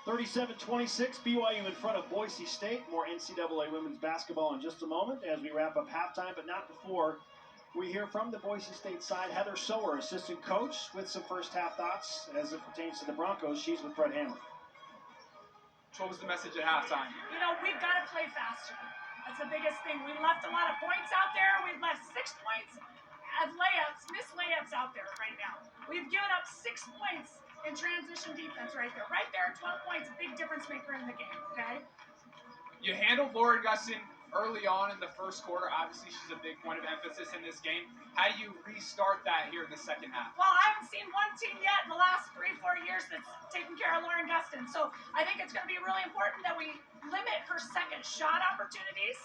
37-26, BYU in front of Boise State. More NCAA women's basketball in just a moment as we wrap up halftime, but not before we hear from the Boise State side. Heather Sower, assistant coach, with some first half thoughts as it pertains to the Broncos. She's with Brett Hammer. What was the message at halftime? You know, we've got to play faster. That's the biggest thing. We left a lot of points out there. We've left 6 points as layups, missed layups out there right now. We've given up 6 points in transition defense right there. Right there, 12 points, a big difference maker in the game, okay? You handled Lauren Gustin early on in the first quarter. Obviously, she's a big point of emphasis in this game. How do you restart that here in the second half? Well, I haven't seen one team yet in the last 3-4 years that's taken care of Lauren Gustin. So I think it's going to be really important that we limit her second shot opportunities,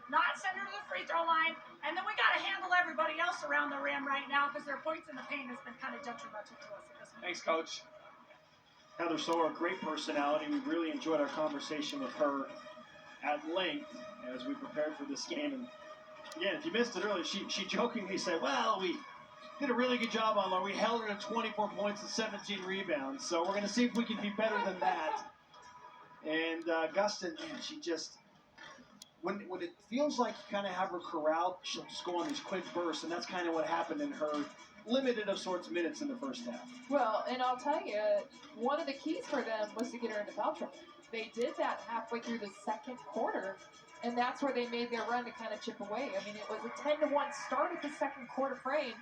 not send her to the free throw line, and then we got to handle everybody else around the rim right now because their points in the paint has been kind of detrimental to us at this point. Thanks, Coach. Heather Sower, great personality. We really enjoyed our conversation with her at length as we prepared for this game. And again, if you missed it earlier, she jokingly said, well, we did a really good job on Lauren. We held her to 24 points and 17 rebounds. So we're going to see if we can be better than that. And Gustin, man, she just, when it feels like you kind of have her corralled, she'll just go on these quick bursts. And that's kind of what happened in her limited of sorts minutes in the first half. Well, and I'll tell you, one of the keys for them was to get her into foul trouble. They did that halfway through the second quarter, and that's where they made their run to kind of chip away. I mean, it was a 10-1 start at the second quarter frame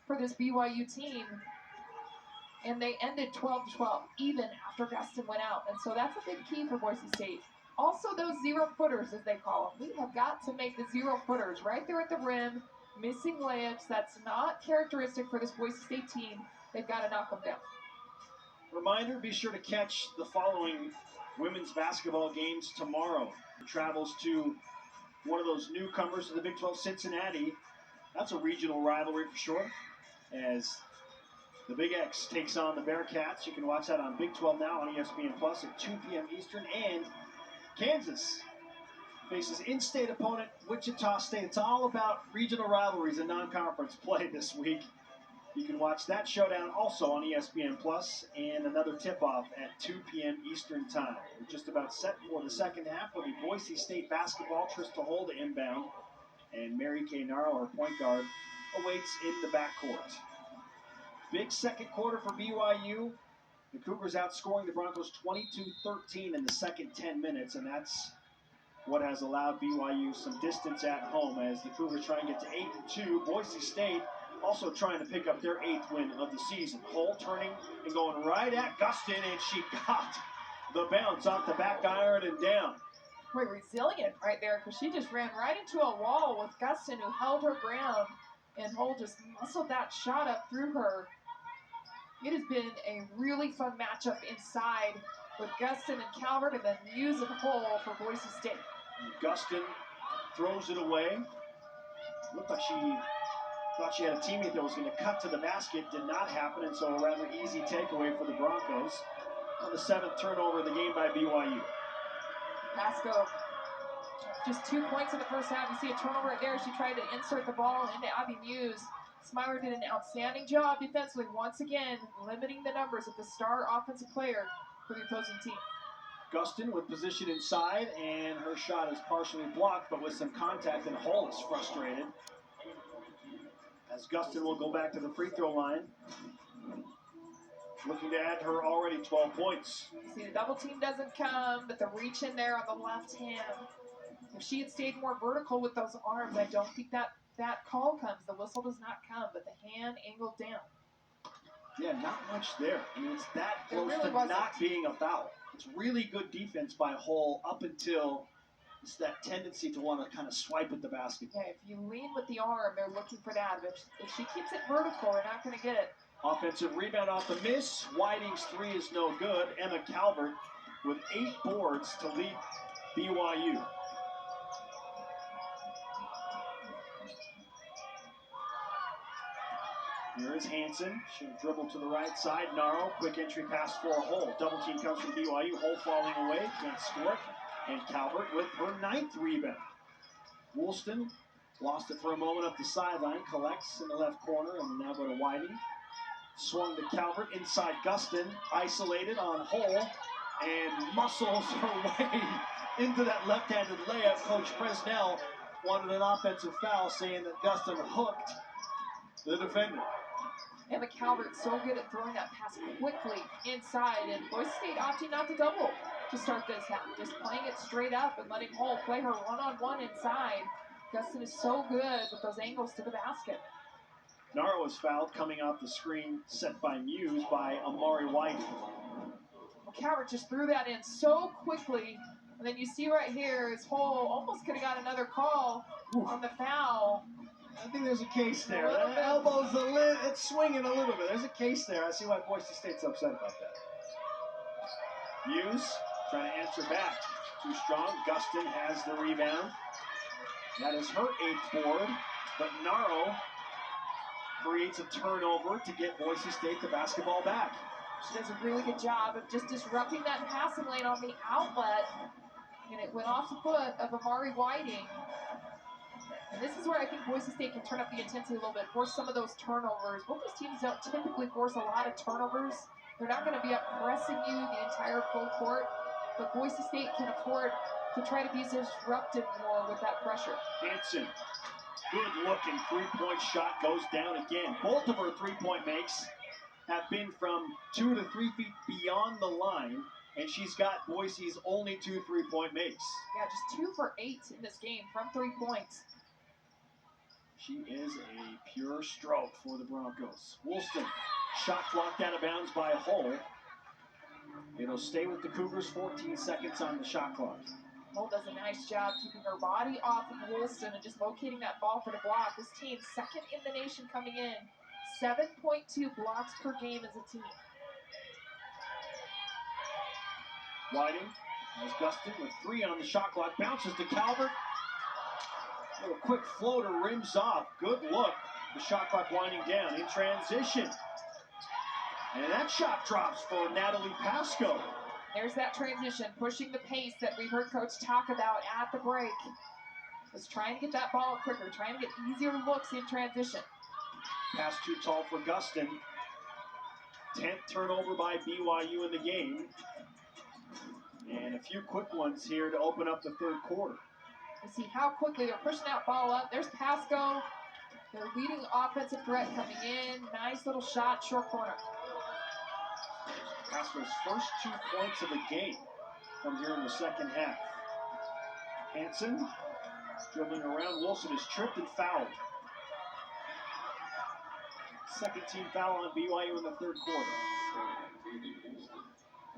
for this BYU team, and they ended 12-12 even after Gustin went out. And so that's a big key for Boise State. Also, those zero-footers, as they call them. We have got to make the zero-footers right there at the rim, missing layups. That's not characteristic for this Boise State team. They've got to knock them down. Reminder, be sure to catch the following women's basketball games tomorrow. It travels to one of those newcomers to the Big 12, Cincinnati. That's a regional rivalry for sure, as the Big X takes on the Bearcats. You can watch that on Big 12 now on ESPN Plus at 2 p.m. Eastern. And Kansas faces in-state opponent Wichita State. It's all about regional rivalries and non-conference play this week. You can watch that showdown also on ESPN Plus, and another tip-off at 2 p.m. Eastern Time. We're just about set for the second half. It'll be Boise State basketball. Trista Holda inbound, and Mary Kay Naro, her point guard, awaits in the backcourt. Big second quarter for BYU. The Cougars outscoring the Broncos 22-13 in the second 10 minutes, and that's what has allowed BYU some distance at home as the Cougars try and get to 8-2. Boise State also trying to pick up their 8th win of the season. Hull turning and going right at Gustin, and she got the bounce off the back iron and down. Very resilient right there, because she just ran right into a wall with Gustin, who held her ground, and Hull just muscled that shot up through her. It has been a really fun matchup inside with Gustin and Calvert, and then Muse and Hull for Boise State. Gustin throws it away. Looked like she thought she had a teammate that was going to cut to the basket. Did not happen, and so a rather easy takeaway for the Broncos on the 7th turnover of the game by BYU. Pasco, just 2 points in the first half. You see a turnover right there. She tried to insert the ball into Abby Muse. Smiler did an outstanding job defensively, once again, limiting the numbers of the star offensive player for the opposing team. Gustin with position inside, and her shot is partially blocked, but with some contact, and Hull is frustrated, as Gustin will go back to the free throw line, looking to add her already 12 points. See, the double team doesn't come, but the reach in there on the left hand. If she had stayed more vertical with those arms, I don't think that call comes. The whistle does not come, but the hand angled down. Yeah, not much there. I mean, it's that close really to wasn't. not being a foul. It's really good defense by Hull up until it's that tendency to want to kind of swipe at the basket. Yeah, if you lean with the arm, they're looking for that. If she keeps it vertical, they're not going to get it. Offensive rebound off the miss. Whiting's three is no good. Emma Calvert with 8 boards to lead BYU. Here is Hansen. She'll dribble to the right side. Naro, quick entry pass for Hull. Double team comes from BYU. Hull falling away, can't score it. And Calvert with her 9th rebound. Woolston Lost it for a moment up the sideline. Collects in the left corner and now go to Whiting. Swung to Calvert. Inside Gustin. Isolated on hole. And muscles her way into that left-handed layup. Coach Presnell wanted an offensive foul, saying that Gustin hooked the defender. Emma Calvert so good at throwing that pass quickly inside, and Boise State opting not to double to start this half, just playing it straight up and letting Hull play her one-on-one inside. Gustin is so good with those angles to the basket. Naro was fouled coming off the screen set by Muse by Amari White. Calvert just threw that in so quickly, and then you see right here is Hull almost could have got another call on the foul. I think there's a case there. That elbow's it's swinging a little bit. There's a case there. I see why Boise State's upset about that. Muse trying to answer back. Too strong. Gustin has the rebound. That is her 8th board, but Naro creates a turnover to get Boise State the basketball back. She does a really good job of just disrupting that passing lane on the outlet, and it went off the foot of Amari Whiting. And this is where I think Boise State can turn up the intensity a little bit, force some of those turnovers. Both these teams don't typically force a lot of turnovers. They're not going to be up pressing you the entire full court, but Boise State can afford to try to be disruptive more with that pressure. Hanson, good looking three-point shot, goes down again. Both of her three-point makes have been from 2 to 3 feet beyond the line, and she's got Boise's only 2 3-point makes. Yeah, just 2 for 8 in this game from 3 points. She is a pure stroke for the Broncos. Woolston, shot blocked out of bounds by Hull. It'll stay with the Cougars, 14 seconds on the shot clock. Hull does a nice job keeping her body off of Woolston and just locating that ball for the block. This team, second in the nation coming in. 7.2 blocks per game as a team. Whiting has Gustin with 3 on the shot clock. Bounces to Calvert. Little quick floater, rims off. Good look. The shot clock winding down in transition. And that shot drops for Natalie Pasco. There's that transition, pushing the pace that we heard Coach talk about at the break. Just trying to get that ball quicker, trying to get easier looks in transition. Pass too tall for Gustin. 10th turnover by BYU in the game. And a few quick ones here to open up the third quarter. You see how quickly they're pushing that ball up. There's Pasco, their leading offensive threat coming in. Nice little shot, short corner. Pasco's first 2 points of the game come here in the second half. Hanson dribbling around. Wilson is tripped and fouled. Second team foul on BYU in the third quarter.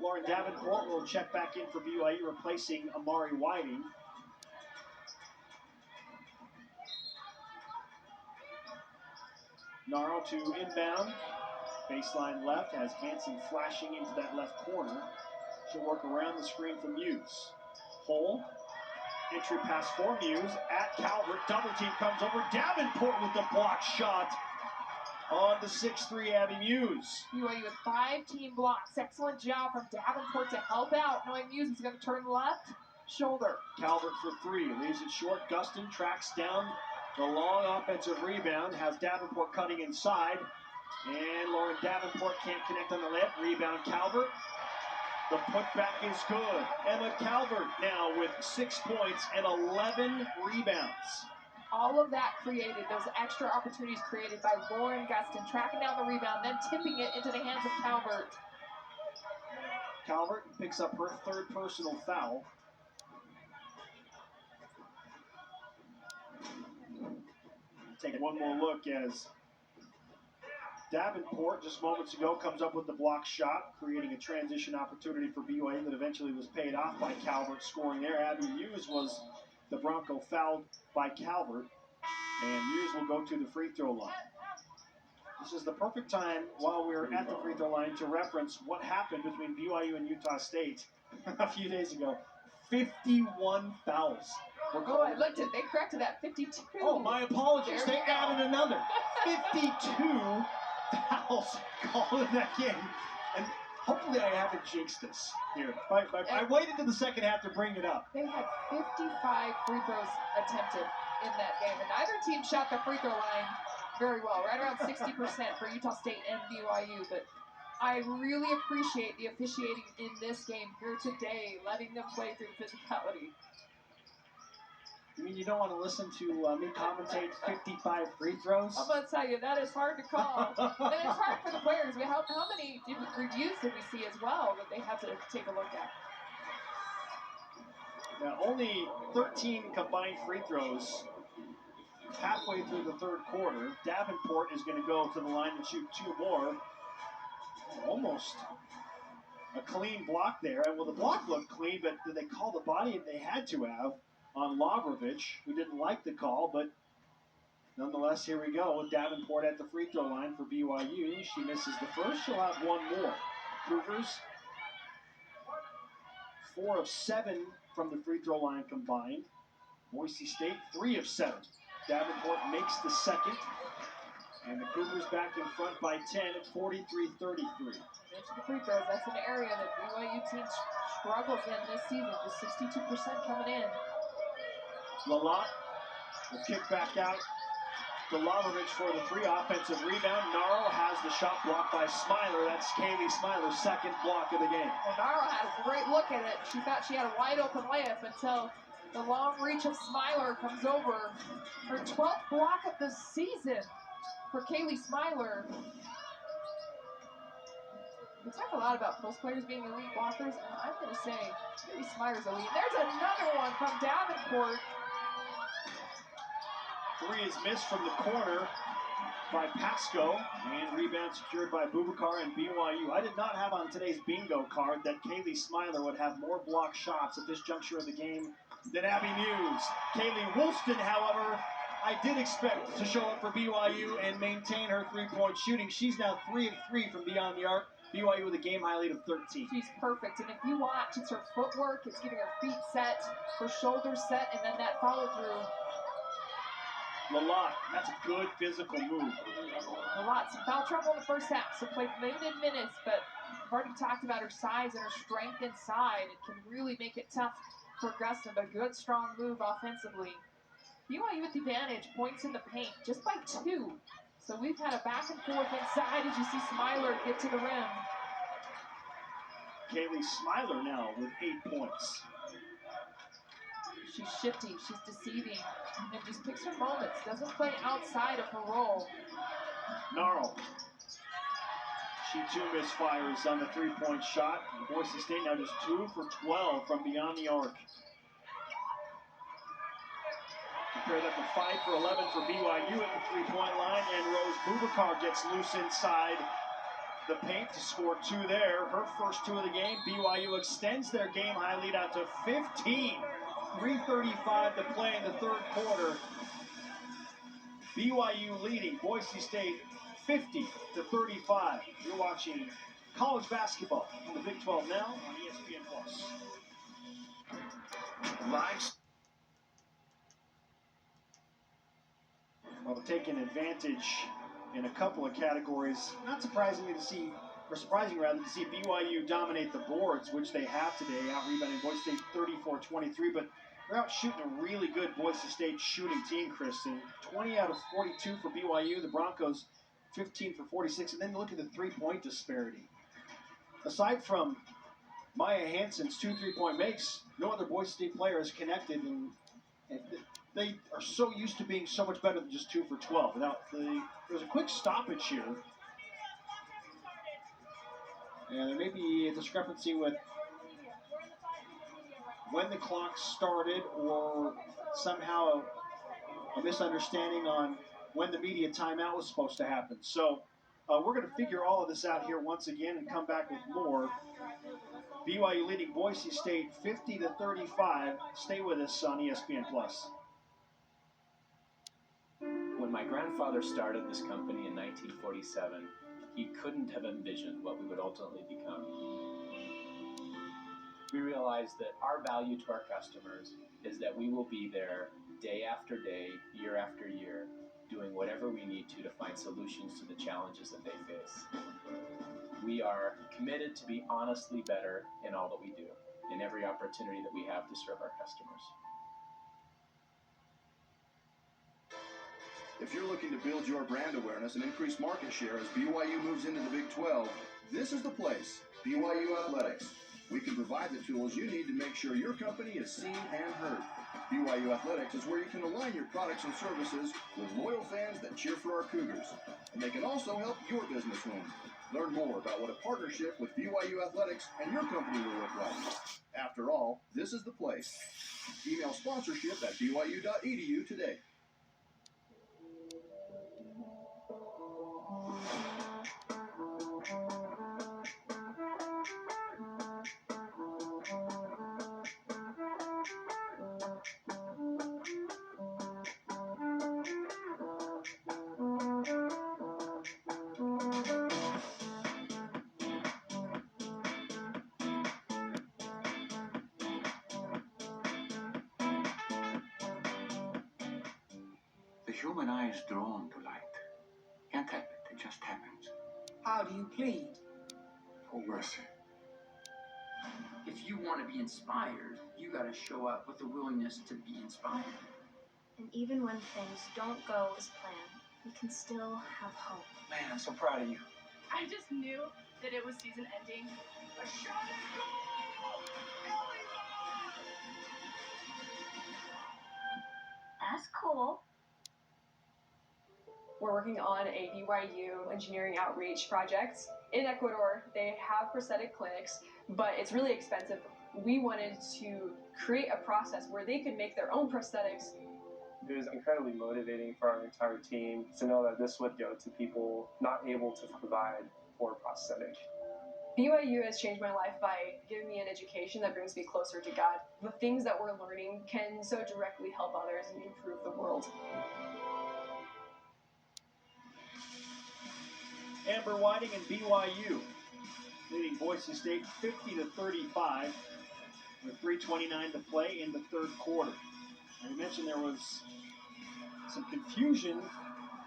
Lauren Davenport will check back in for BYU, replacing Amari Whiting. Naro to inbound. Baseline left has Hanson flashing into that left corner. She'll work around the screen for Muse. Hull. Entry pass for Muse at Calvert. Double team comes over. Davenport with the block shot on the 6'3" Abby Muse. BYU with 5 team blocks. Excellent job from Davenport to help out, knowing Muse was going to turn left shoulder. Calvert for 3. Leaves it short. Gustin tracks down the long offensive rebound. Has Davenport cutting inside. And Lauren Davenport can't connect on the layup. Rebound Calvert. The putback is good. Emma Calvert now with 6 points and 11 rebounds. All of that created, those extra opportunities created by Lauren Gustin, tracking down the rebound, then tipping it into the hands of Calvert. Calvert picks up her 3rd personal foul. Take one more look as Davenport, just moments ago, comes up with the block shot, creating a transition opportunity for BYU that eventually was paid off by Calvert scoring there. Abby Muse was the Bronco fouled by Calvert, and Muse will go to the free throw line. This is the perfect time, while we're at the free throw line, to reference what happened between BYU and Utah State a few days ago. 51 fouls. Oh, I looked at it. They corrected that. 52. Oh, my apologies. They added another. 52 fouls called in that game. And hopefully I haven't jinxed this here. I waited to the second half to bring it up. They had 55 free throws attempted. in that game. And neither team shot the free throw line very well, right around 60% for Utah State and BYU. But I really appreciate the officiating in this game here today, letting them play through physicality. You mean you don't want to listen to me commentate 55 free throws? I'm going to tell you, that is hard to call. And it's hard for the players. How many reviews did we see as well that they have to take a look at? Now, only 13 combined free throws halfway through the third quarter. Davenport is going to go to the line and shoot 2 more. Almost a clean block there. Well, the block looked clean, but did they call the body? They had to have on Lavrovich, who didn't like the call, but nonetheless, here we go with Davenport at the free throw line for BYU. She misses the first. She'll have 1 more. Cougars, 4 of 7 from the free throw line combined. Boise State, 3 of 7. Davenport makes the second. And the Cougars back in front by 10 at 43-33. Mention the free throws. That's an area that BYU team struggles in this season. Just 62% coming in. Lalott will kick back out to Lavrovich for the 3. Offensive rebound. Narl has the shot blocked by Smiler. That's Kaylee Smiler's second block of the game. Well, Narl had a great look at it. She thought she had a wide open layup until the long reach of Smiler comes over. Her 12th block of the season for Kaylee Smiler. We talk a lot about post players being elite blockers, and I'm going to say Kaylee Smiler's elite. There's another one from Davenport. 3 is missed from the corner by Pasco, and rebound secured by Bubakar and BYU. I did not have on today's bingo card that Kaylee Smiler would have more block shots at this juncture of the game than Abby Muse. Kaylee Woolston, however, I did expect to show up for BYU and maintain her 3-point shooting. She's now 3 of 3 from beyond the arc. BYU with a game high lead of 13. She's perfect, and if you watch, it's her footwork, it's getting her feet set, her shoulders set, and then that follow through. Lalott, that's a good physical move. Lalott, some foul trouble in the first half, so played limited minutes, but I've already talked about her size and her strength inside. It can really make it tough for Gustin, but a good, strong move offensively. BYU with the advantage, points in the paint, just by 2. So we've had a back and forth inside as you see Smiler get to the rim. Kaylee Smiler now with 8 points. She's shifty, she's deceiving, and just picks her moments. Doesn't play outside of her role. Narl. She too misfires on the 3-point shot. Boise State now just 2 for 12 from beyond the arc. Compare that to 5 for 11 for BYU at the 3-point line, and Rose Bubakar gets loose inside the paint to score 2 there. Her first 2 of the game. BYU extends their game high lead out to 15. 3:35 to play in the third quarter. BYU leading Boise State 50-35. You're watching college basketball on the Big 12 now on ESPN+. Live. Well, taking advantage in a couple of categories. Not surprisingly to see, or surprising rather, to see BYU dominate the boards, which they have today, out-rebounding Boise State 34-23, but they're out shooting a really good Boise State shooting team, Kristen. 20 out of 42 for BYU, the Broncos 15 for 46, and then look at the 3-point disparity. Aside from Maya Hansen's 2 3-point makes, no other Boise State player has connected, and they are so used to being so much better than just 2 for 12. Now, there's a quick stoppage here. And there may be a discrepancy with when the clock started, or somehow a misunderstanding on when the media timeout was supposed to happen. So we're going to figure all of this out here once again and come back with more. BYU leading Boise State 50-35. Stay with us on ESPN+. When my grandfather started this company in 1947, he couldn't have envisioned what we would ultimately become. We realized that our value to our customers is that we will be there day after day, year after year, doing whatever we need to find solutions to the challenges that they face. We are committed to be honestly better in all that we do, in every opportunity that we have to serve our customers. If you're looking to build your brand awareness and increase market share as BYU moves into the Big 12, this is the place, BYU Athletics. We can provide the tools you need to make sure your company is seen and heard. BYU Athletics is where you can align your products and services with loyal fans that cheer for our Cougars. And they can also help your business win. Learn more about what a partnership with BYU Athletics and your company will look like. After all, this is the place. Email sponsorship at byu.edu today. The human eye is drawn to light. Can't help it, it just happens. How do you plead? For mercy. If you want to be inspired, you gotta show up with the willingness to be inspired. And even when things don't go as planned, we can still have hope. Man, I'm so proud of you. I just knew that it was season ending. A shot is goal! That's cool. We're working on a BYU engineering outreach project. In Ecuador, they have prosthetic clinics, but it's really expensive. We wanted to create a process where they could make their own prosthetics. It was incredibly motivating for our entire team to know that this would go to people not able to provide for prosthetic. BYU has changed my life by giving me an education that brings me closer to God. The things that we're learning can so directly help others and improve the world. Amber Whiting and BYU leading Boise State 50-35 with 3:29 to play in the third quarter. And we mentioned there was some confusion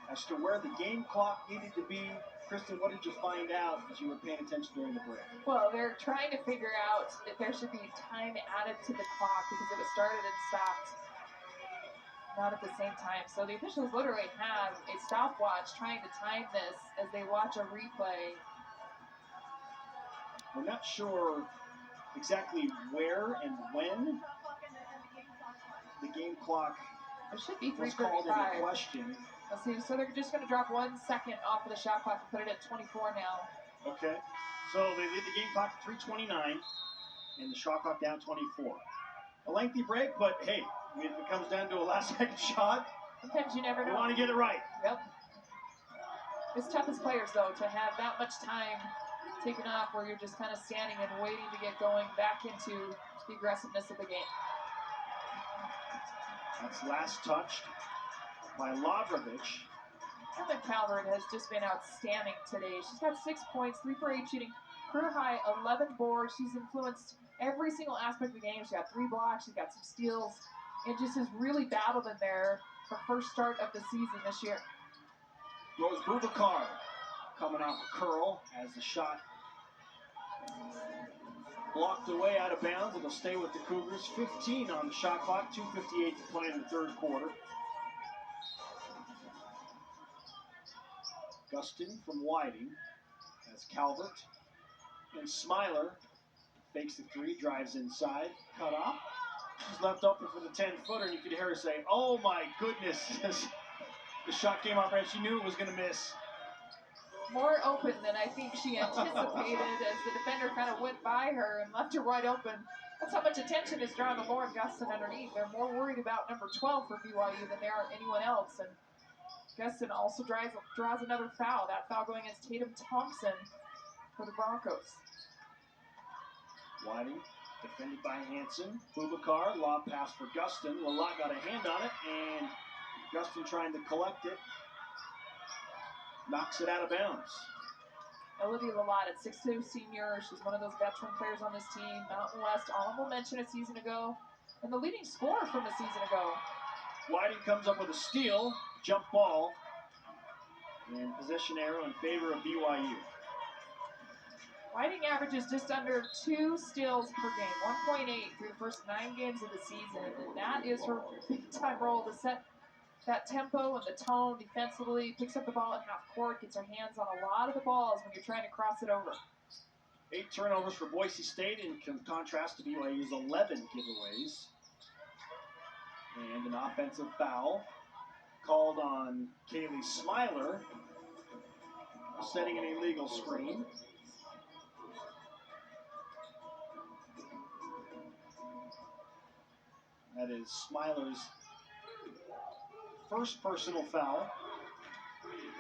as to where the game clock needed to be. Kristen, what did you find out as you were paying attention during the break? Well, they're trying to figure out if there should be time added to the clock because it was started and stopped not at the same time. So the officials literally have a stopwatch trying to time this as they watch a replay. We're not sure exactly where and when the game clock It should be was called into 3:35. question. Let's see. So they're just going to drop 1 second off of the shot clock and put it at 24 now. Okay. So they leave the game clock at 3:29 and the shot clock down 24. A lengthy break, but hey, I mean, if it comes down to a last-second shot, Sometimes you never know. you want to get it right. Yep. It's tough as players, though, to have that much time taken off where you're just kind of standing and waiting to get going back into the aggressiveness of the game. That's last touched by Lavrovich. Emma Calvert has just been outstanding today. She's got 6 points, 3 for 8 shooting, career high 11 boards. She's influenced every single aspect of the game. She's got 3 blocks, she's got some steals, and just has really battled in there her first start of the season this year. Rose Bubakar coming off a curl as the shot blocked away out of bounds. It'll stay with the Cougars. 15 on the shot clock, 2:58 to play in the third quarter. Gustin from Whiting has Calvert. And Smiler fakes the 3, drives inside, cut off. She's left open for the 10-footer, and you could hear her say, "Oh my goodness," as the shot came off, and she knew it was going to miss. More open than I think she anticipated as the defender kind of went by her and left her wide open. That's how much attention is drawn to Lauren Gustin underneath. They're more worried about number 12 for BYU than they are anyone else. And Gustin also draws another foul. That foul going against Tatum Thompson for the Broncos. Whiting defended by Hanson. Bubakar, lob pass for Gustin. Lalott got a hand on it, and Gustin trying to collect it. Knocks it out of bounds. Olivia Lalott at 6'2", senior. She's one of those veteran players on this team. Mountain West honorable mention a season ago, and the leading scorer from a season ago. Whiting comes up with a steal, jump ball, and possession arrow in favor of BYU. Whiting averages just under 2 steals per game, 1.8 through the first 9 games of the season, and that is her big-time role to set that tempo and the tone defensively, picks up the ball at half court, gets her hands on a lot of the balls when you're trying to cross it over. 8 turnovers for Boise State in contrast to BYU's 11 giveaways. And an offensive foul called on Kaylee Smiler, setting an illegal screen. That is Smiler's first personal foul.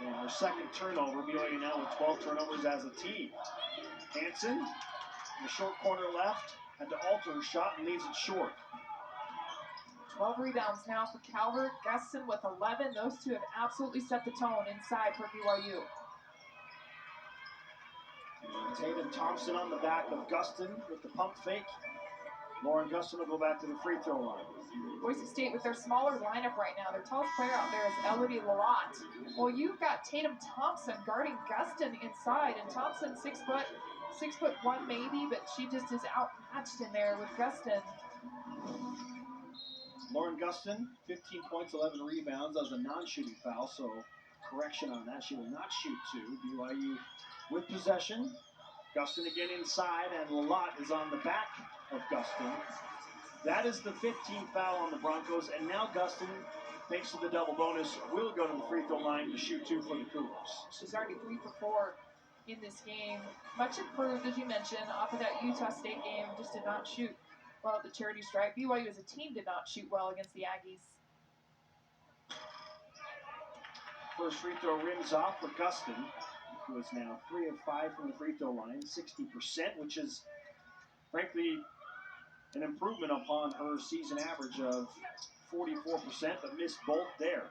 And her second turnover, BYU now with 12 turnovers as a team. Hansen, in the short corner left, had to alter her shot and leaves it short. 12 rebounds now for Calvert. Gustin with 11. Those two have absolutely set the tone inside for BYU. And Tatum Thompson on the back of Gustin with the pump fake. Lauren Gustin will go back to the free throw line. Boise State with their smaller lineup right now. Their tallest player out there is Elodie Lalott. Well, you've got Tatum Thompson guarding Gustin inside, and Thompson 6'1" maybe, but she just is outmatched in there with Gustin. Lauren Gustin, 15 points, 11 rebounds. That was a non-shooting foul, so correction on that. She will not shoot two. BYU with possession. Gustin again inside, and Lalott is on the back of Gustin. That is the 15th foul on the Broncos, and now Gustin, thanks to the double bonus, will go to the free throw line to shoot two for the Cougars. She's already 3 for 4 in this game. Much improved, as you mentioned, off of that Utah State game. Just did not shoot well at the charity stripe. BYU as a team did not shoot well against the Aggies. First free throw rims off for Gustin, who is now 3 of 5 from the free throw line, 60%, which is, frankly, an improvement upon her season average of 44%, but missed both there.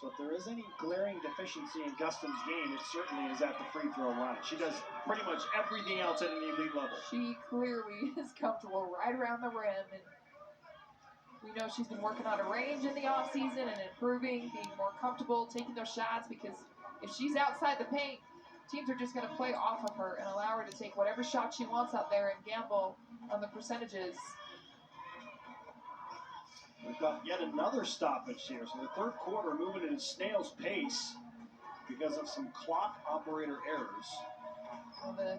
So if there is any glaring deficiency in Gustin's game, it certainly is at the free throw line. She does pretty much everything else at an elite level. She clearly is comfortable right around the rim, and we know she's been working on her range in the offseason and improving, being more comfortable taking those shots, because if she's outside the paint, teams are just going to play off of her and allow her to take whatever shot she wants out there and gamble on the percentages. We've got yet another stoppage here. So the third quarter moving at a snail's pace because of some clock operator errors. Well, the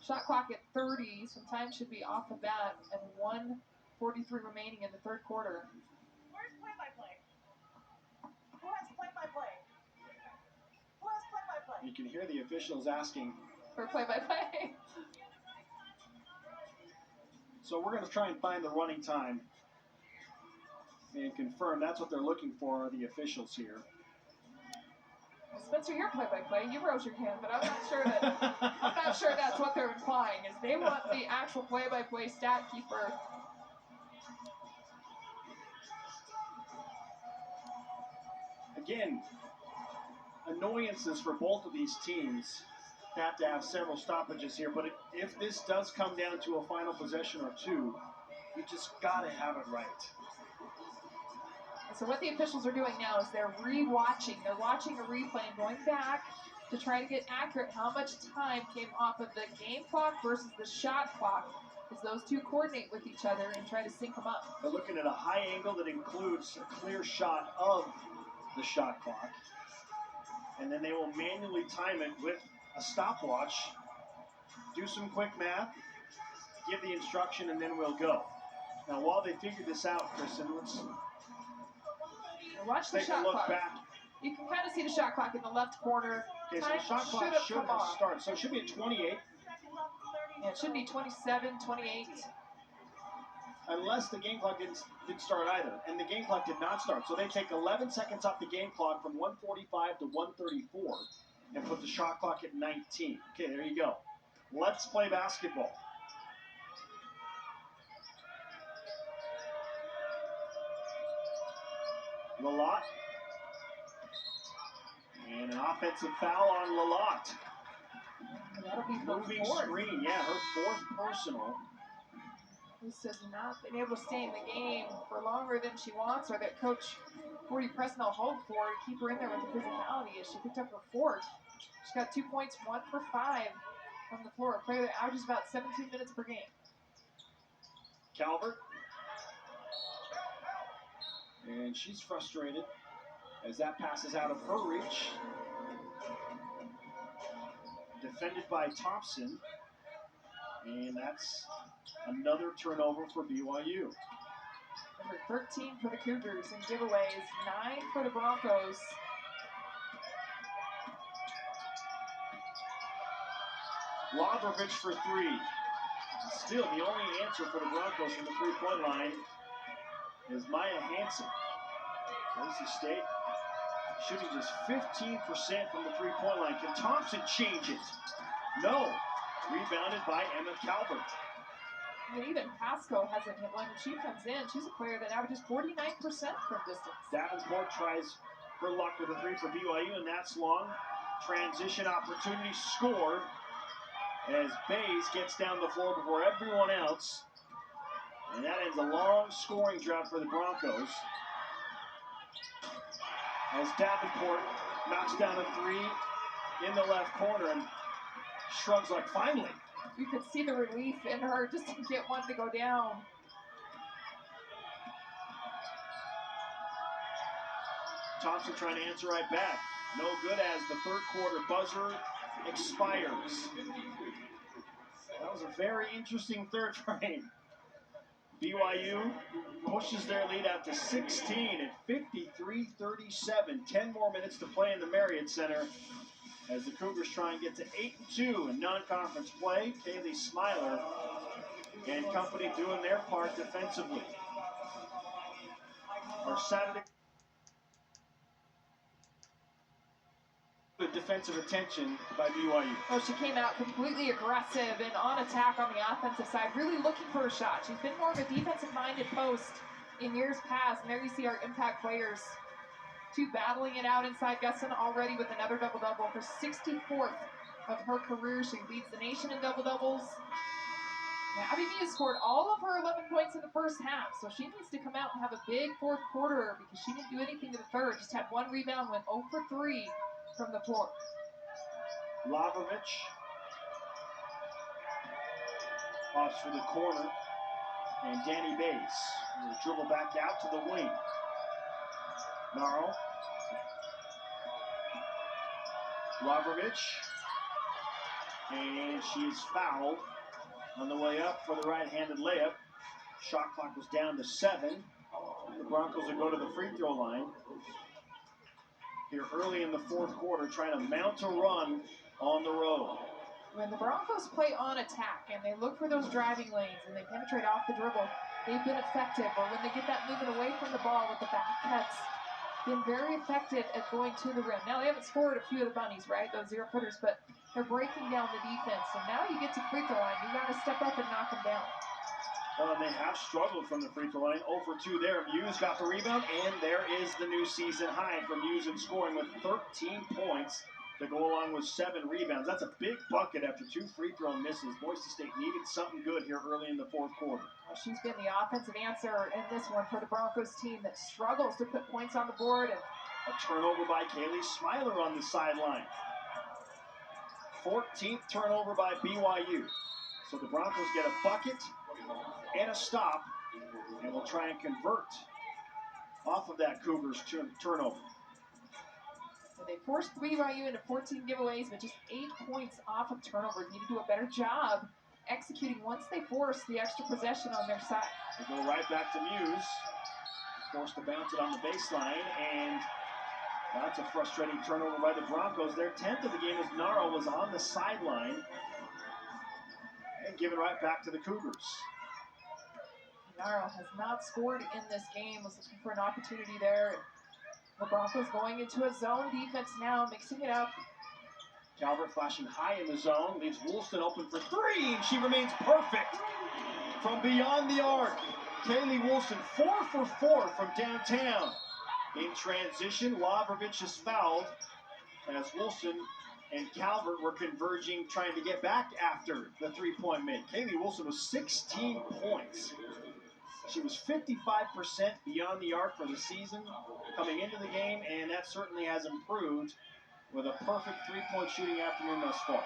shot clock at 30, some time should be off of that, and 1:43 remaining in the third quarter. Where's play-by-play? Who has play-by-play? Who has play-by-play? You can hear the officials asking for play-by-play. So we're going to try and find the running time and confirm. That's what they're looking for, are the officials here. Well, Spencer, you're play-by-play. You rose your hand, but I'm not sure that's what they're implying. Is they want the actual play-by-play stat keeper. Again, annoyances for both of these teams. Have to have several stoppages here, but if this does come down to a final possession or two, you just got to have it right. So what the officials are doing now is they're re-watching. They're watching a replay and going back to try to get accurate how much time came off of the game clock versus the shot clock, as those two coordinate with each other and try to sync them up. They're looking at a high angle that includes a clear shot of the shot clock, and then they will manually time it with a stopwatch, do some quick math, give the instruction, and then we'll go. Now, while they figure this out, Kristen, let's watch the take shot a look clock. Back. You can kind of see the shot clock in the left corner. Okay, so the shot clock should have started. So it should be at 28. Yeah, it should be 27, 28. Unless the game clock didn't start either. And the game clock did not start. So they take 11 seconds off the game clock from 1:45 to 1:34 and put the shot clock at 19. Okay, there you go. Let's play basketball. Lalott. And an offensive foul on Lalott. That'll be moving screen. Yeah, her fourth personal. This has not been able to stay in the game for longer than she wants, or that Coach Forty Presnell hoped for to keep her in there with the physicality, as she picked up her fourth. She's got 2 points, 1 for 5 on the floor. A player that averages about 17 minutes per game. Calvert And she's frustrated as that passes out of her reach. Defended by Thompson. And that's another turnover for BYU. Number 13 for the Cougars in giveaways, 9 for the Broncos. Labrovich for three. Still, the only answer for the Broncos from the three-point line is Maya Hansen. Boise State shooting just 15% from the three-point line. Can Thompson change it? No. Rebounded by Emma Calvert. And even Pasco hasn't hit one. When she comes in, she's a player that averages 49% from distance. Davenport tries her luck with a three for BYU, and that's long. Transition opportunity scored as Bays gets down the floor before everyone else. And that ends a long scoring drought for the Broncos. As Davenport knocks down a three in the left corner and shrugs like, finally. You could see the relief in her just to get one to go down. Thompson trying to answer right back. No good as the third quarter buzzer expires. That was a very interesting third frame. BYU pushes their lead out to 16 at 53-37. 10 more minutes to play in the Marriott Center as the Cougars try and get to 8-2 in non-conference play. Kaylee Smiler and company doing their part defensively. Our Saturday good defensive attention by BYU. Oh, she came out completely aggressive and on attack on the offensive side, really looking for a shot. She's been more of a defensive-minded post in years past, and there you see our impact players. Two battling it out inside. Gustin already with another double-double. Her 64th of her career. She leads the nation in double-doubles. Abby Muse scored all of her 11 points in the first half, so she needs to come out and have a big fourth quarter because she didn't do anything in the third. Just had one rebound, went 0 for 3 from the floor. Labrovich offs for the corner, and Danny Bays will dribble back out to the wing. Naro. Labrovich, and she is fouled on the way up for the right-handed layup. Shot clock was down to 7. The Broncos will go to the free throw line here early in the fourth quarter, trying to mount a run on the road. When the Broncos play on attack and they look for those driving lanes and they penetrate off the dribble, they've been effective. Or when they get that movement away from the ball with the back cuts, been very effective at going to the rim. Now, they haven't scored a few of the bunnies, right? Those zero-footers, but they're breaking down the defense. So now you get to free throw line. You got to step up and knock them down. Well, and they have struggled from the free throw line. 0 for 2 there. Muse got the rebound, and there is the new season high for Muse in scoring with 13 points to go along with 7 rebounds. That's a big bucket after 2 free throw misses. Boise State needed something good here early in the fourth quarter. Well, she's been the offensive answer in this one for the Broncos team that struggles to put points on the board. And a turnover by Kaylee Smiler on the sideline. 14th turnover by BYU. So the Broncos get a bucket and a stop, and will try and convert off of that Cougars turnover. And they forced BYU into 14 giveaways, but just 8 points off of turnovers. Need to do a better job executing once they force the extra possession on their side. They go right back to Muse. Forced to bounce it on the baseline, and that's a frustrating turnover by the Broncos. Their 10th of the game as Naro was on the sideline. And give it right back to the Cougars. Naro has not scored in this game. Was looking for an opportunity there. The Broncos going into a zone defense now, mixing it up. Calvert flashing high in the zone, leaves Woolston open for 3, and she remains perfect from beyond the arc. Kaylee Woolston, 4 for 4 from downtown. In transition, Labrovich is fouled as Woolston and Calvert were converging, trying to get back after the three-point make. Kaylee Woolston was 16 points. She was 55% beyond the arc for the season coming into the game, and that certainly has improved with a perfect three-point shooting afternoon thus far.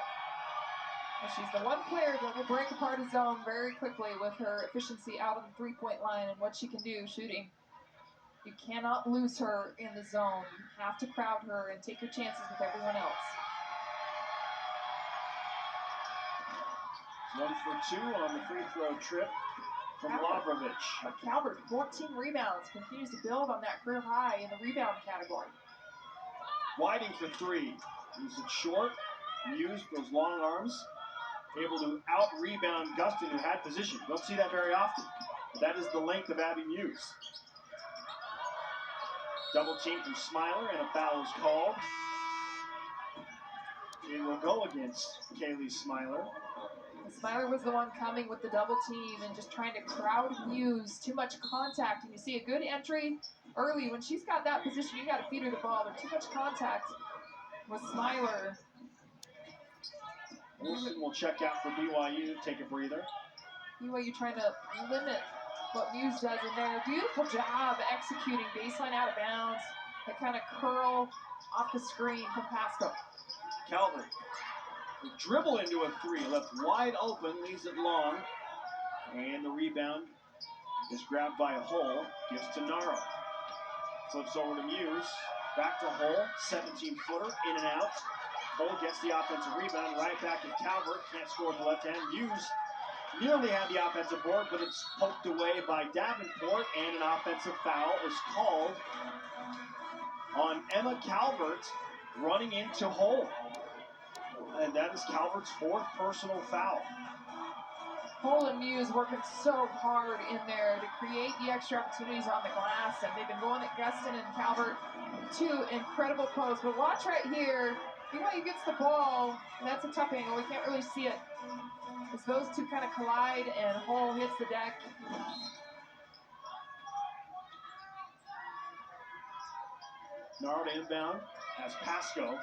And she's the one player that will break apart a zone very quickly with her efficiency out on the three-point line and what she can do shooting. You cannot lose her in the zone. You have to crowd her and take your chances with everyone else. 1 for 2 on the free throw trip from Lavrovich. But Calvert, 14 rebounds, continues to build on that career high in the rebound category. Whiting for 3. Moves it short. Muse with those long arms. Able to out-rebound Gustin, who had position. Don't see that very often. But that is the length of Abby Muse. Double team from Smiler, and a foul is called. It will go against Kaylee Smiler. Smiler was the one coming with the double team and just trying to crowd Muse. Too much contact, and you see a good entry early. When she's got that position, you got to feed her the ball, but too much contact with Smiler. Wilson will check out for BYU, take a breather. BYU trying to limit what Muse does in there. Beautiful job executing baseline out of bounds. That kind of curl off the screen from Pasco. Calvert will dribble into a 3, left wide open, leaves it long. And the rebound is grabbed by Hull, gives to Naro. Flips over to Muse, back to Hull, 17-footer, in and out. Hull gets the offensive rebound, right back at Calvert, can't score with the left hand. Muse nearly had the offensive board, but it's poked away by Davenport, and an offensive foul is called on Emma Calvert running into Hull. And that is Calvert's 4th personal foul. Hull and Muse working so hard in there to create the extra opportunities on the glass, and they've been going at Gustin and Calvert, 2 incredible posts. But watch right here, BYU gets the ball, and that's a tough angle, we can't really see it. As those two kind of collide and Hull hits the deck. Naro to inbound has Pasco.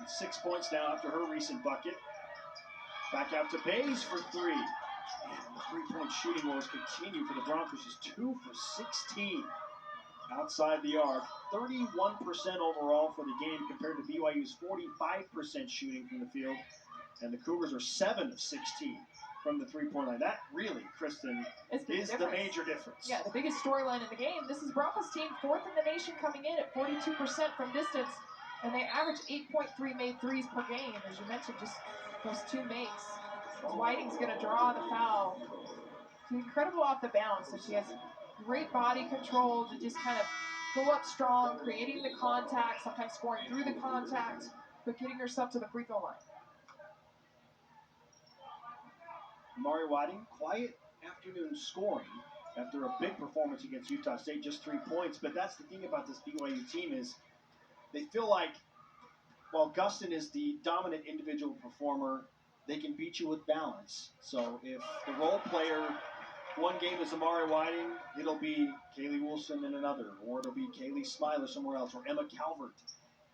6 points now after her recent bucket. Back out to Bays for 3. And the three-point shooting woes continue for the Broncos. Is 2 for 16 outside the arc. 31% overall for the game compared to BYU's 45% shooting from the field. And the Cougars are 7 of 16 from the three-point line. That really, Kristen, is the major difference. Yeah, the biggest storyline in the game. This is Broncos team 4th in the nation coming in at 42% from distance. And they average 8.3 made threes per game. As you mentioned, just those 2 makes. Whiting's going to draw the foul. She's incredible off the bounce, and she has great body control to just kind of go up strong, creating the contact, sometimes scoring through the contact, but getting herself to the free throw line. Mari Whiting, quiet afternoon scoring after a big performance against Utah State, just 3 points. But that's the thing about this BYU team is they feel like, while Gustin is the dominant individual performer, they can beat you with balance. So if the role player one game is Amari Whiting, it'll be Kaylee Wilson in another, or it'll be Kaylee Smiler somewhere else, or Emma Calvert.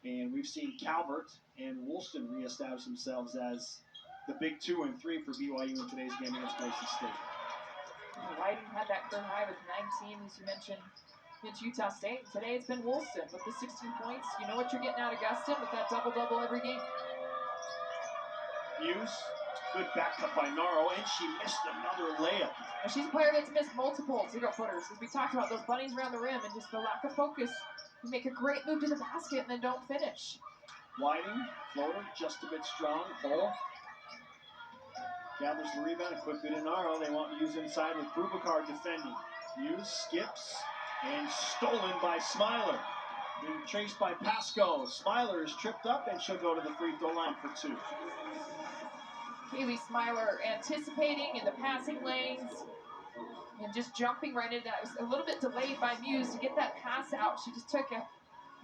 And we've seen Calvert and Woolston reestablish themselves as the big 2 and 3 for BYU in today's game against Boise State. Whiting had that career high with 19, as you mentioned, against Utah State. Today it's been Woolston with the 16 points. You know what you're getting out of Gustin with that double-double every game. Muse, good backup by Naro, and she missed another layup. And she's a player that's missed multiple zero-footers. As we talked about, those bunnies around the rim and just the lack of focus. You make a great move to the basket and then don't finish. Whiting, floater, just a bit strong. Hull gathers the rebound, quick bit in Naro. They want Muse inside with Bubakar defending. Muse skips and stolen by Smiler. Being chased by Pasco. Smiler is tripped up and she'll go to the free throw line for 2. Kaylee Smiler anticipating in the passing lanes and just jumping right into that. It was a little bit delayed by Muse to get that pass out. She just took a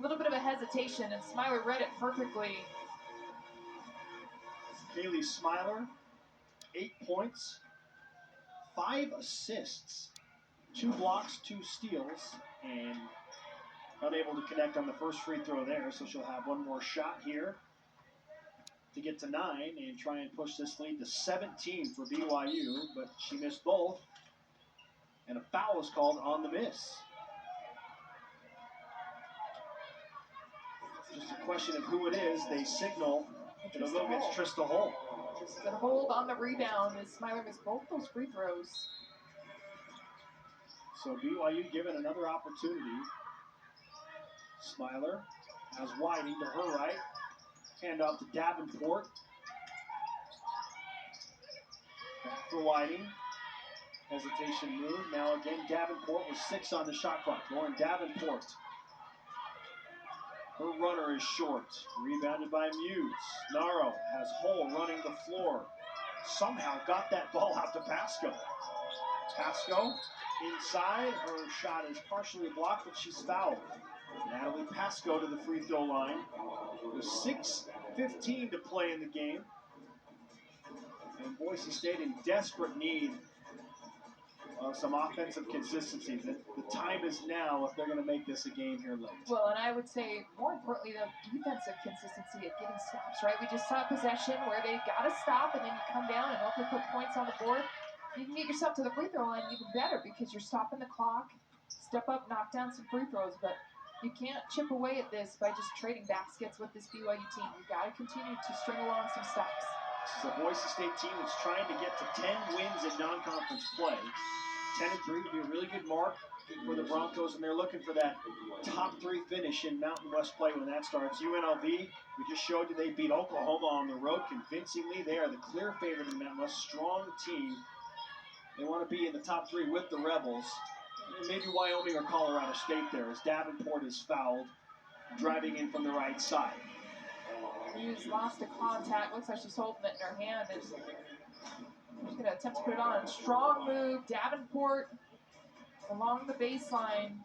little bit of a hesitation, and Smiler read it perfectly. Kaylee Smiler, 8 points, 5 assists, 2 blocks, 2 steals, and unable to connect on the first free throw there, so she'll have one more shot here to get to 9 and try and push this lead to 17 for BYU, but she missed both, and a foul is called on the miss. Just a question of who it is. They signal it'll go against Trista Hull. Just a hold on the rebound as Smiler missed both those free throws. So BYU given another opportunity. Smiler has Whiting to her right. Hand off to Davenport. Back for Whiting. Hesitation move. Now again, Davenport with 6 on the shot clock. Lauren Davenport. Her runner is short. Rebounded by Muse. Naro has Hull running the floor. Somehow got that ball out to Pasco. Pasco inside. Her shot is partially blocked, but she's fouled. Natalie Pasco to the free throw line. With 6:15 to play in the game. And Boise State in desperate need of some offensive consistency. The time is now if they're going to make this a game here late. Well, and I would say, more importantly, the defensive consistency at getting stops, right? We just saw a possession where they got to stop, and then you come down and hopefully put points on the board. You can get yourself to the free throw line even better because you're stopping the clock, step up, knock down some free throws. But you can't chip away at this by just trading baskets with this BYU team. You got to continue to string along some stops. This is a Boise State team that's trying to get to 10 wins in non-conference play. 10-3 would be a really good mark for the Broncos, and they're looking for that top 3 finish in Mountain West play when that starts. UNLV, we just showed you they beat Oklahoma on the road convincingly. They are the clear favorite in Mountain West. Strong team. They want to be in the top 3 with the Rebels. And maybe Wyoming or Colorado State there, as Davenport is fouled, driving in from the right side. Hughes lost a contact. Looks like she's holding it in her hand. And she's going to attempt to put it on. Strong move. Davenport along the baseline.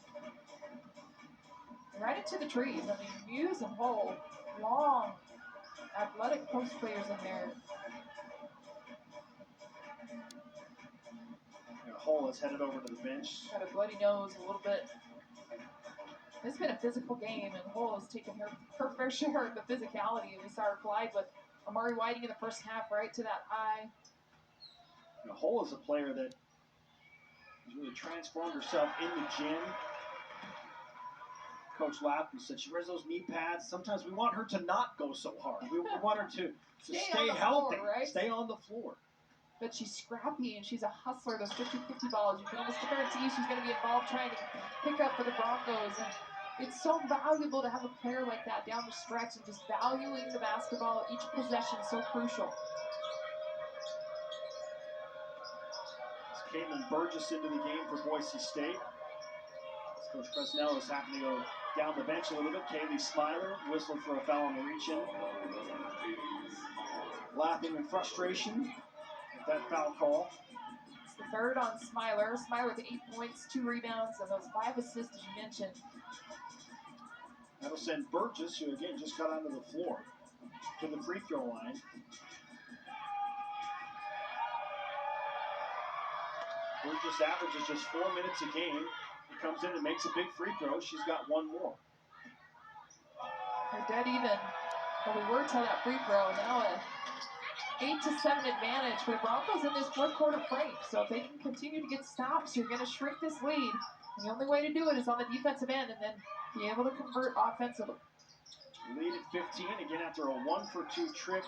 Right into the trees. I mean, Hughes and Hull, long, athletic post players in there. Hull is headed over to the bench. Got a bloody nose a little bit. It's been a physical game, and Hull has taken her fair share of the physicality. And we saw her collide with Amari Whiting in the first half, right to that eye. Hull is a player that has really transformed herself in the gym. Coach Lapham said she wears those knee pads. Sometimes we want her to not go so hard. We want her to stay healthy, floor, right? Stay on the floor. But she's scrappy and she's a hustler. Those 50-50 balls, you can almost guarantee she's going to be involved trying to pick up for the Broncos. And it's so valuable to have a player like that down the stretch and just valuing the basketball. Each possession so crucial. It's Caitlin Burgess into the game for Boise State. Coach Fresnel is having to go down the bench a little bit. Kaylee Smiler whistled for a foul on the reach-in. Laughing in frustration at that foul call. It's the third on Smiler. Smiler with 8 points, 2 rebounds, and those 5 assists, as you mentioned. That'll send Burgess, who again just got onto the floor, to the free throw line. Burgess averages just 4 minutes a game. He comes in and makes a big free throw. She's got 1 more. They're dead even. But we were till that free throw. Now a 8-7 advantage for the Broncos in this fourth quarter frame. So if they can continue to get stops, you're going to shrink this lead. And the only way to do it is on the defensive end and then be able to convert offensively. Lead at 15, again after a 1-for-2 trip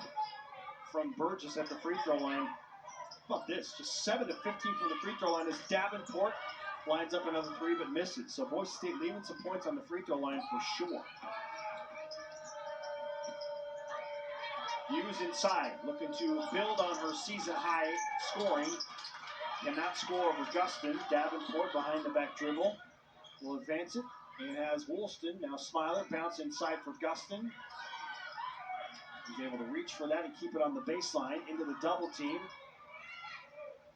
from Burgess at the free throw line. How about this? Just 7 to 15 from the free throw line as Davenport lines up another 3 but misses. So Boise State leaving some points on the free throw line for sure. Hughes inside, looking to build on her season high scoring. Cannot score over Gustin. Davenport behind the back dribble will advance it. And has Woolston, now Smiler, bounce inside for Gustin. He's able to reach for that and keep it on the baseline into the double team.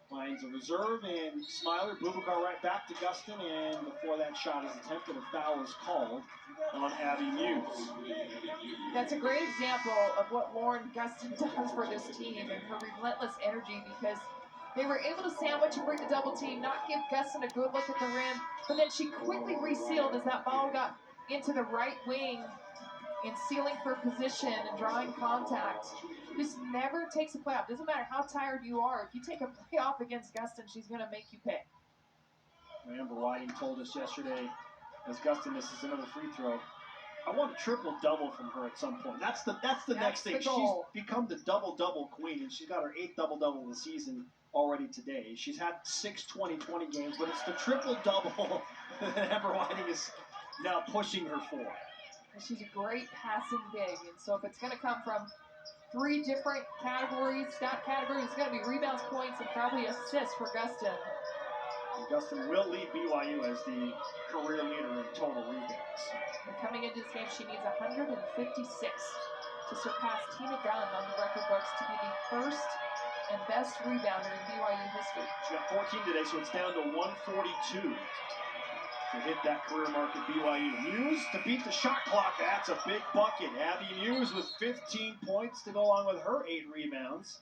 Finds a reserve and Smiler, Bubakar right back to Gustin, and before that shot is attempted, a foul is called on Abby Muse. That's a great example of what Lauren Gustin does for this team and her relentless energy, because they were able to sandwich and break the double team, not give Gustin a good look at the rim, but then she quickly resealed as that ball got into the right wing and sealing for position and drawing contact. Just never takes a play off. Doesn't matter how tired you are. If you take a play off against Gustin, she's going to make you pay. Amber Whiting told us yesterday, as Gustin misses another free throw, I want a triple-double from her at some point. That's the next thing. She's become the double-double queen, and she's got her 8th double-double of the season already today. She's had 6 20-20 games, but it's the triple-double that Amber Whiting is now pushing her for. She's a great passing big, and so if it's going to come from 3 different categories, stat categories, it's going to be rebounds, points, and probably assists for Gustin. And Gustin will lead BYU as the career leader in total rebounds. And coming into this game, she needs 156 to surpass Tina Gunn on the record books to be the first and best rebounder in BYU history. She got 14 today, so it's down to 142 to hit that career mark at BYU. Muse to beat the shot clock. That's a big bucket. Abby Muse with 15 points to go along with her 8 rebounds.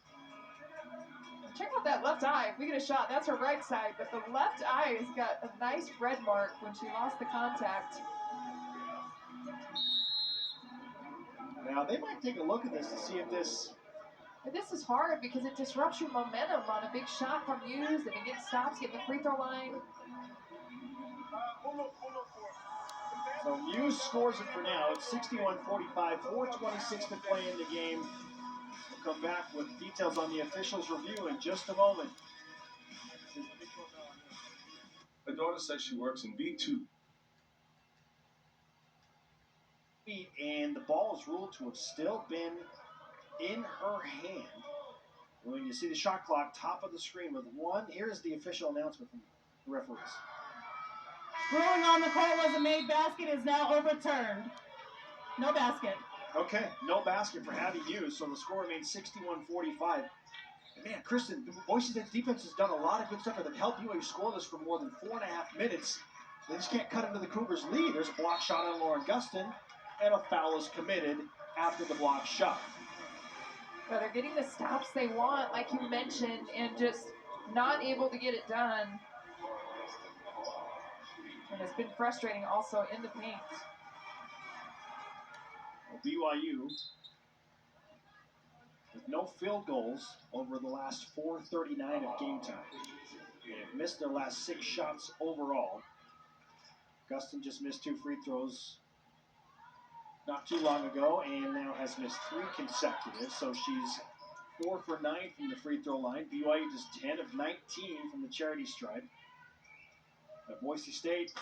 Check out that left eye. If we get a shot, that's her right side, but the left eye has got a nice red mark when she lost the contact. Now, they might take a look at this to see if this... This is hard because it disrupts your momentum on a big shot from Muse, and it gets stops, get the free throw line. So Muse scores it for now. It's 61-45, 4:26 to play in the game. We'll come back with details on the officials' review in just a moment. My daughter says she works in B2. And the ball is ruled to have still been in her hand. When you see the shot clock, top of the screen with 1. Here's the official announcement from the referees. Ruling on the court was a made basket is now overturned. No basket. Okay, no basket for Abby Muse, so the score remains 61-45. Man, Kristen, Boise State's defense has done a lot of good stuff that helped BYU scoreless for more than 4.5 minutes. They just can't cut into the Cougars' lead. There's a block shot on Lauren Gustin, and a foul is committed after the block shot. But they're getting the stops they want, like you mentioned, and just not able to get it done. And it's been frustrating also in the paint. BYU with no field goals over the last 4:39 of game time. They have missed their last 6 shots overall. Gustin just missed 2 free throws not too long ago and now has missed 3 consecutive. So she's 4 for 9 from the free throw line. BYU just 10 of 19 from the charity stripe. But Boise State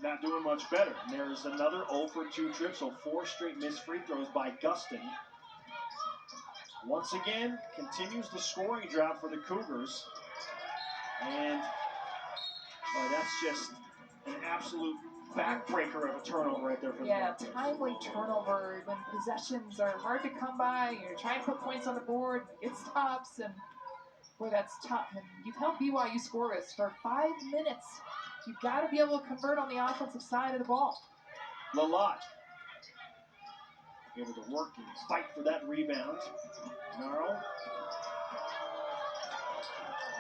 not doing much better. And there's another 0 for 2 trip, so 4 straight missed free throws by Gustin. Once again, continues the scoring drought for the Cougars. And that's just an absolute backbreaker of a turnover right there for the timely turnover when possessions are hard to come by. You're trying to put points on the board, it stops, and boy, that's tough. And you've held BYU scoreless for 5 minutes. You've got to be able to convert on the offensive side of the ball. Lalott able to work and fight for that rebound. Naro.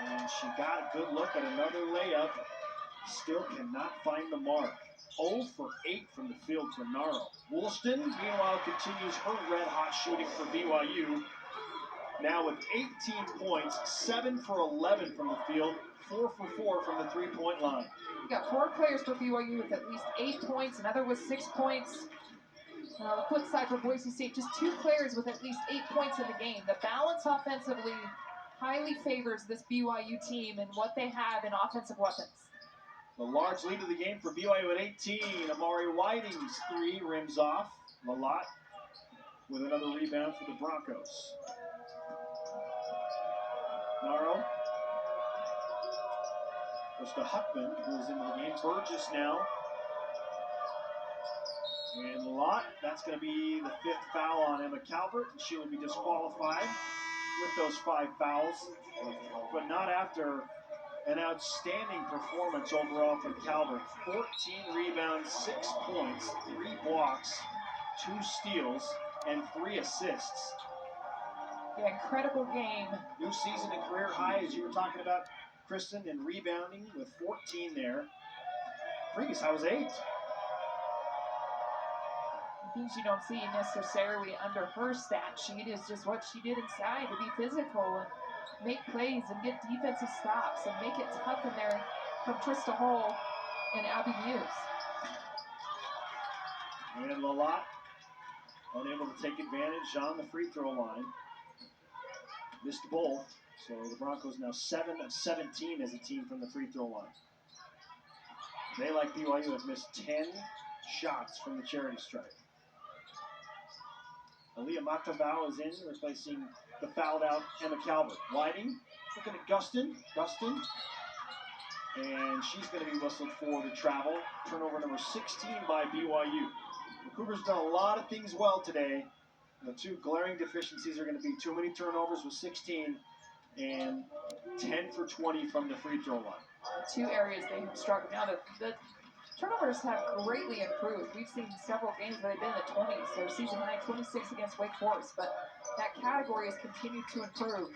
And she got a good look at another layup. Still cannot find the mark. 0 for 8 from the field for Naro. Woolston, meanwhile, continues her red-hot shooting for BYU. Now with 18 points, 7 for 11 from the field, 4 for 4 from the three-point line. You got 4 players for BYU with at least 8 points, another with 6 points. The flip side for Boise State, just 2 players with at least 8 points in the game. The balance offensively highly favors this BYU team and what they have in offensive weapons. The large lead of the game for BYU at 18. Amari Whiting's 3 rims off. Lalott with another rebound for the Broncos. Naro goes to Huckman, who is into the game. Burgess now. And Lalott, that's going to be the 5th foul on Emma Calvert, and she will be disqualified with those 5 fouls, but not after an outstanding performance overall from Calvert. 14 rebounds, 6 points, 3 blocks, 2 steals, and 3 assists. Yeah, incredible game. New season and career high, as you were talking about, Kristen, in rebounding with 14 there. Previous high was 8. Things you don't see necessarily under her stat sheet is just what she did inside to be physical and make plays and get defensive stops and make it tough in there from Trista Hull and Abby Muse. And Lalat unable to take advantage on the free throw line. Missed both. So the Broncos now 7 of 17 as a team from the free throw line. They, like BYU, have missed 10 shots from the charity stripe. Aaliyah Matavao is in, replacing the fouled out Emma Calvert. Whiting, looking at Gustin. And she's going to be whistled for the travel. Turnover number 16 by BYU. The Cougars done a lot of things well today. The two glaring deficiencies are going to be too many turnovers with 16 and 10 for 20 from the free throw line. Two areas they have struggled. Now, the turnovers have greatly improved. We've seen several games where they've been in the 20s. Their season high 26 against Wake Forest, but that category has continued to improve.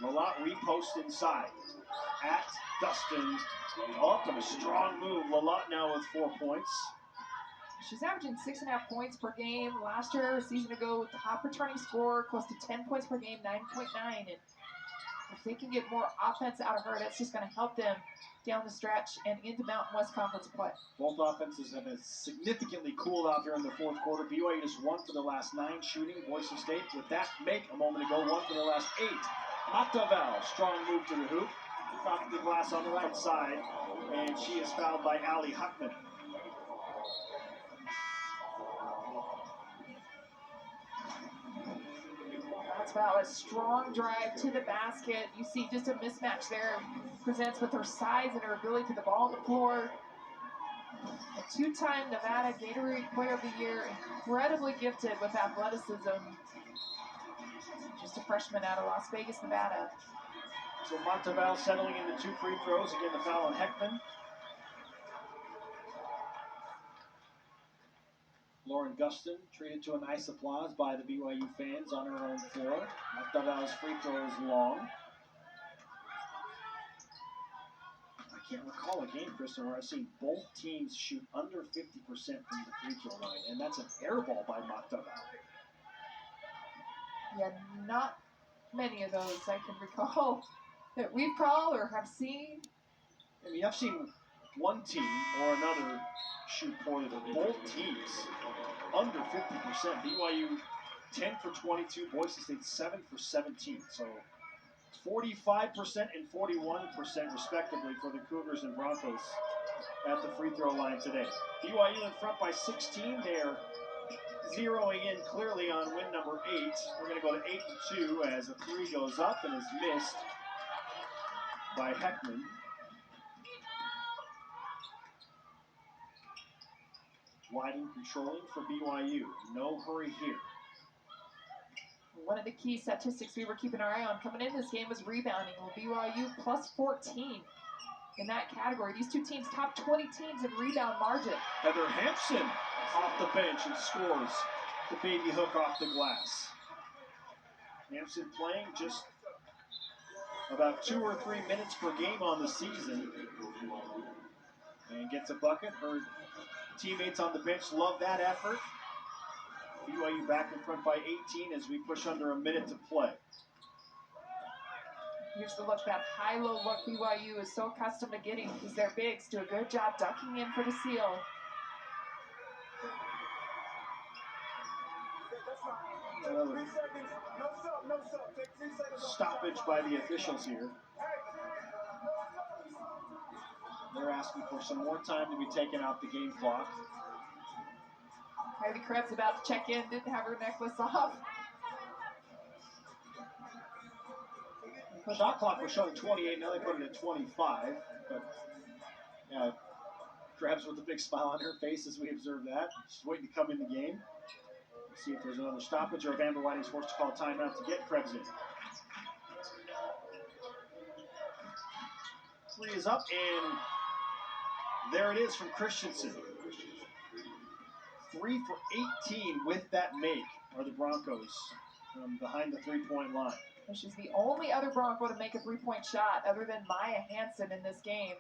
Lalat repost inside. At Gustin. Up and a strong move. Lalat now with 4 points. She's averaging 6.5 points per game. Last year, a season ago, with the top returning scorer, close to 10 points per game, 9.9. And if they can get more offense out of her, that's just going to help them down the stretch and into Mountain West Conference play. Both offenses have significantly cooled off here in the fourth quarter. BYU just 1 for the last 9 shooting. Boise State with that make a moment ago, 1 for the last 8. Mataval, strong move to the hoop. Off the glass on the right side, and she is fouled by Ali Huckman. That's foul. A strong drive to the basket. You see just a mismatch there. Presents with her size and her ability to the ball on the floor. A two-time Nevada Gatorade Player of the Year. Incredibly gifted with athleticism. Just a freshman out of Las Vegas, Nevada. So Monteval settling into 2 free throws. Again, the foul on Heckman. Lauren Gustin treated to a nice applause by the BYU fans on her own floor. Monteval's free throw is long. I can't recall a game, Kristen, where I've seen both teams shoot under 50% from the free throw line, and that's an air ball by Monteval. Yeah, not many of those I can recall that we've called or have seen. I mean, I've seen one team or another shoot poorly, but both teams under 50%. BYU 10 for 22, Boise State 7 for 17. So 45% and 41% respectively for the Cougars and Broncos at the free throw line today. BYU in front by 16. They're zeroing in clearly on win number 8. We're going to go to 8-2 as a 3 goes up and is missed by Heckman. Whiting controlling for BYU. No hurry here. One of the key statistics we were keeping our eye on coming in this game was rebounding. Well, BYU plus 14 in that category. These two teams, top 20 teams in rebound margin. Heather Hampson off the bench and scores the baby hook off the glass. Hampson playing just about 2 or 3 minutes per game on the season. And gets a bucket. Her teammates on the bench love that effort. BYU back in front by 18 as we push under a minute to play. Here's the look, that high-low look BYU is so accustomed to getting because their bigs do a good job ducking in for the seal. Another stoppage by the officials here. They're asking for some more time to be taken out the game clock. Kylie Krebs about to check in, didn't have her necklace off. Shot clock was showing 28, now they put it at 25. But Krebs with a big smile on her face as we observe that. She's waiting to come in the game. Let's see if there's another stoppage or if Amber Whiting's forced to call a timeout to get Krebs in. 3 is up, and there it is from Christensen. 3 for 18 with that make are the Broncos behind the 3-point line. And she's the only other Bronco to make a 3-point shot other than Maya Hansen in this game.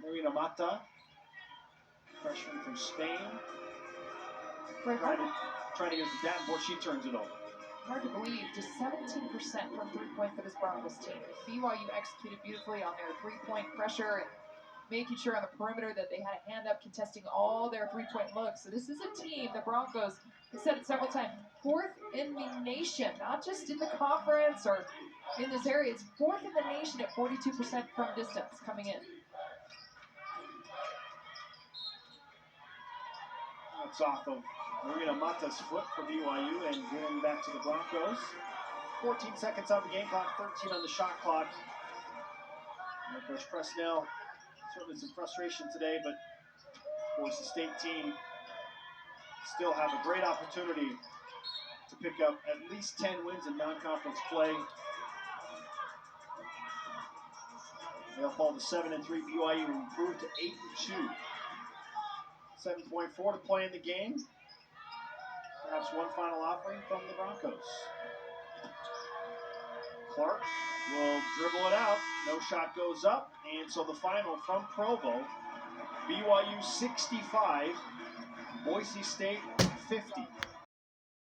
Marina Mata, freshman from Spain. Trying to get the Davenport, she turns it over. Hard to believe, just 17% from 3-point for this Broncos team. BYU executed beautifully on their 3-point pressure. making sure on the perimeter that they had a hand up, contesting all their three-point looks. So this is a team, the Broncos, I said it several times, 4th in the nation, not just in the conference or in this area. It's 4th in the nation at 42% from distance coming in. That's off of Marina Mata's foot for BYU and getting back to the Broncos. 14 seconds on the game clock, 13 on the shot clock. And Coach Presnell, certainly some frustration today, but Boise State team still have a great opportunity to pick up at least 10 wins in non-conference play. They'll fall to 7-3. BYU improved to 8-2. 7.4 to play in the game. Perhaps one final offering from the Broncos. Clark will dribble it out. No shot goes up. And so the final from Provo, BYU 65, Boise State 50.